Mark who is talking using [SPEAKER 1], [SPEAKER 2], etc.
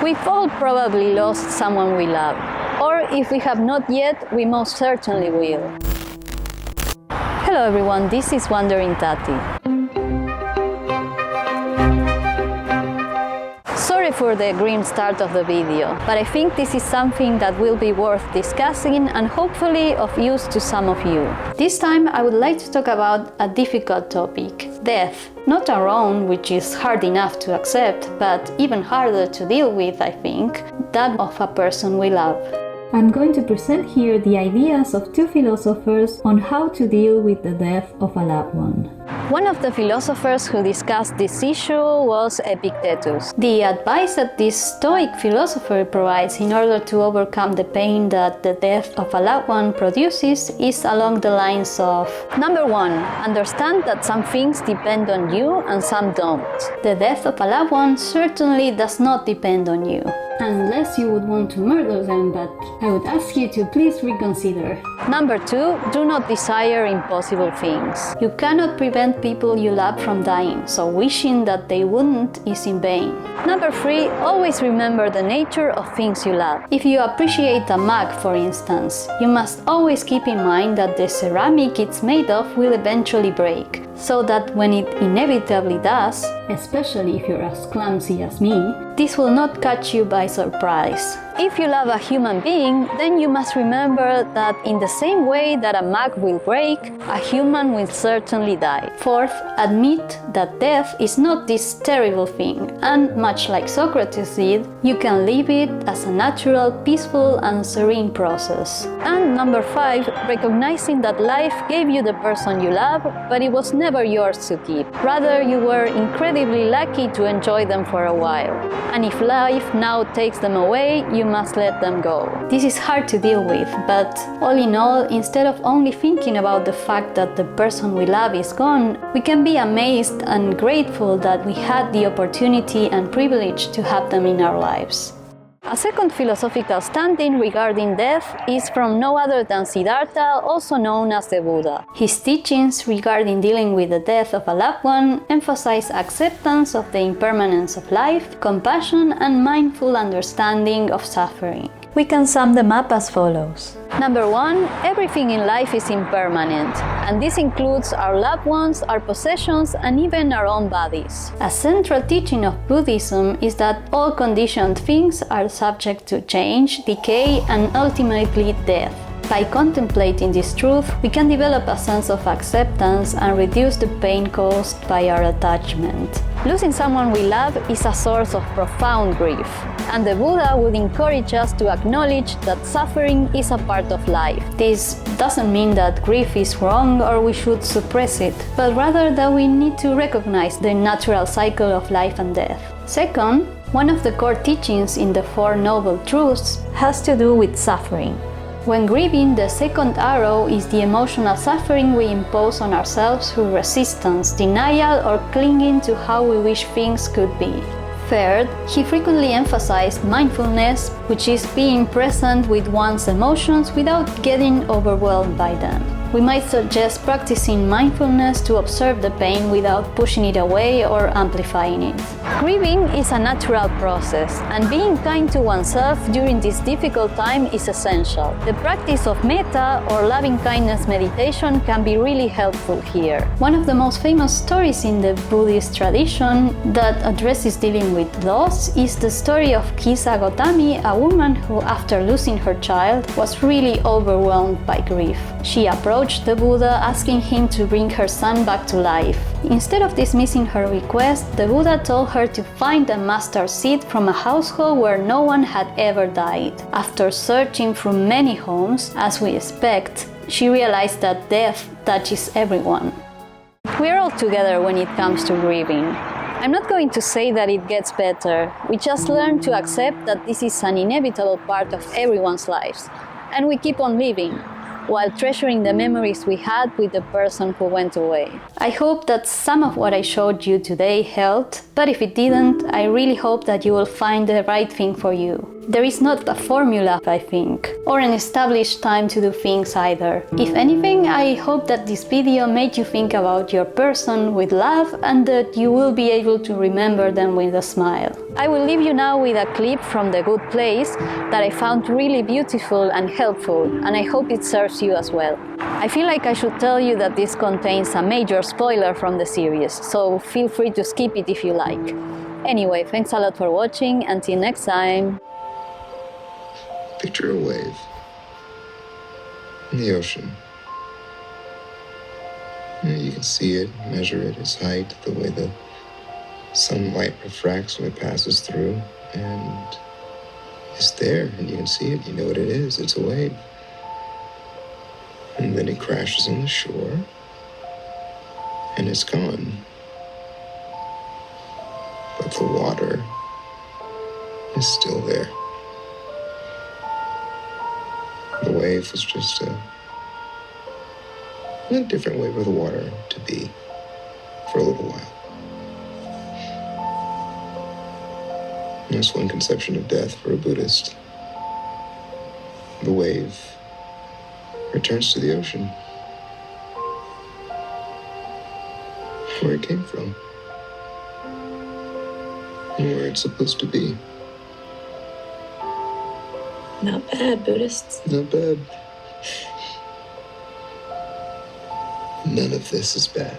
[SPEAKER 1] We've all probably lost someone we love, or if we have not yet, we most certainly will. Hello everyone, this is Wandering Tati. Sorry for the grim start of the video, but I think this is something that will be worth discussing and hopefully of use to some of you. This time I would like to talk about a difficult topic, death. Not our own, which is hard enough to accept, but even harder to deal with, I think, that of a person we love.
[SPEAKER 2] I'm going to present here the ideas of two philosophers on how to deal with the death of a loved one.
[SPEAKER 1] One of the philosophers who discussed this issue was Epictetus. The advice that this Stoic philosopher provides in order to overcome the pain that the death of a loved one produces is along the lines of: Number 1. Understand that some things depend on you and some don't. The death of a loved one certainly does not depend on you.
[SPEAKER 2] Unless you would want to murder them, but I would ask you to please reconsider.
[SPEAKER 1] Number 2. Do not desire impossible things. You cannot prevent people you love from dying, so wishing that they wouldn't is in vain. Number 3. Always remember the nature of things you love. If you appreciate a mug, for instance, you must always keep in mind that the ceramic it's made of will eventually break, so that when it inevitably does,
[SPEAKER 2] especially if you're as clumsy as me,
[SPEAKER 1] this will not catch you by surprise. If you love a human being, then you must remember that in the same way that a mug will break, a human will certainly die. Fourth, admit that death is not this terrible thing, and much like Socrates did, you can live it as a natural, peaceful, and serene process. And number 5, recognizing that life gave you the person you love, but it was never yours to keep. Rather, you were incredibly lucky to enjoy them for a while. And if life now takes them away, you must let them go. This is hard to deal with, but all in all, instead of only thinking about the fact that the person we love is gone, we can be amazed and grateful that we had the opportunity and privilege to have them in our lives. A second philosophical standing regarding death is from no other than Siddhartha, also known as the Buddha. His teachings regarding dealing with the death of a loved one emphasize acceptance of the impermanence of life, compassion, and mindful understanding of suffering. We can sum them up as follows. Number 1, everything in life is impermanent, and this includes our loved ones, our possessions, and even our own bodies. A central teaching of Buddhism is that all conditioned things are subject to change, decay, and ultimately death. By contemplating this truth, we can develop a sense of acceptance and reduce the pain caused by our attachment. Losing someone we love is a source of profound grief, and the Buddha would encourage us to acknowledge that suffering is a part of life. This doesn't mean that grief is wrong or we should suppress it, but rather that we need to recognize the natural cycle of life and death. Second, one of the core teachings in the Four Noble Truths has to do with suffering. When grieving, the second arrow is the emotional suffering we impose on ourselves through resistance, denial, or clinging to how we wish things could be. Third, he frequently emphasized mindfulness, which is being present with one's emotions without getting overwhelmed by them. We might suggest practicing mindfulness to observe the pain without pushing it away or amplifying it. Grieving is a natural process, and being kind to oneself during this difficult time is essential. The practice of metta or loving-kindness meditation can be really helpful here. One of the most famous stories in the Buddhist tradition that addresses dealing with loss is the story of Kisa Gotami, a woman who, after losing her child, was really overwhelmed by grief. She approached the Buddha asking him to bring her son back to life. Instead of dismissing her request, the Buddha told her to find a master seed from a household where no one had ever died. After searching through many homes, as we expect, she realized that death touches everyone. We are all together when it comes to grieving. I'm not going to say that it gets better. We just learn to accept that this is an inevitable part of everyone's lives, and we keep on living, while treasuring the memories we had with the person who went away. I hope that some of what I showed you today helped, but if it didn't, I really hope that you will find the right thing for you. There is not a formula, I think, or an established time to do things either. If anything, I hope that this video made you think about your person with love and that you will be able to remember them with a smile. I will leave you now with a clip from The Good Place that I found really beautiful and helpful, and I hope it serves you as well. I feel like I should tell you that this contains a major spoiler from the series, so feel free to skip it if you like. Anyway, thanks a lot for watching. Until next time.
[SPEAKER 3] Picture a wave in the ocean. You can see it, measure it, its height, the way the sunlight refracts when it passes through, and it's there, and you can see it, you know what it is, it's a wave. And then it crashes on the shore, and it's gone. But the water is still there. The wave was just a different way for the water to be for a little while. And that's one conception of death for a Buddhist. The wave returns to the ocean, where it came from, and where it's supposed to be.
[SPEAKER 4] Not bad, Buddhists.
[SPEAKER 3] Not bad. None of this is bad.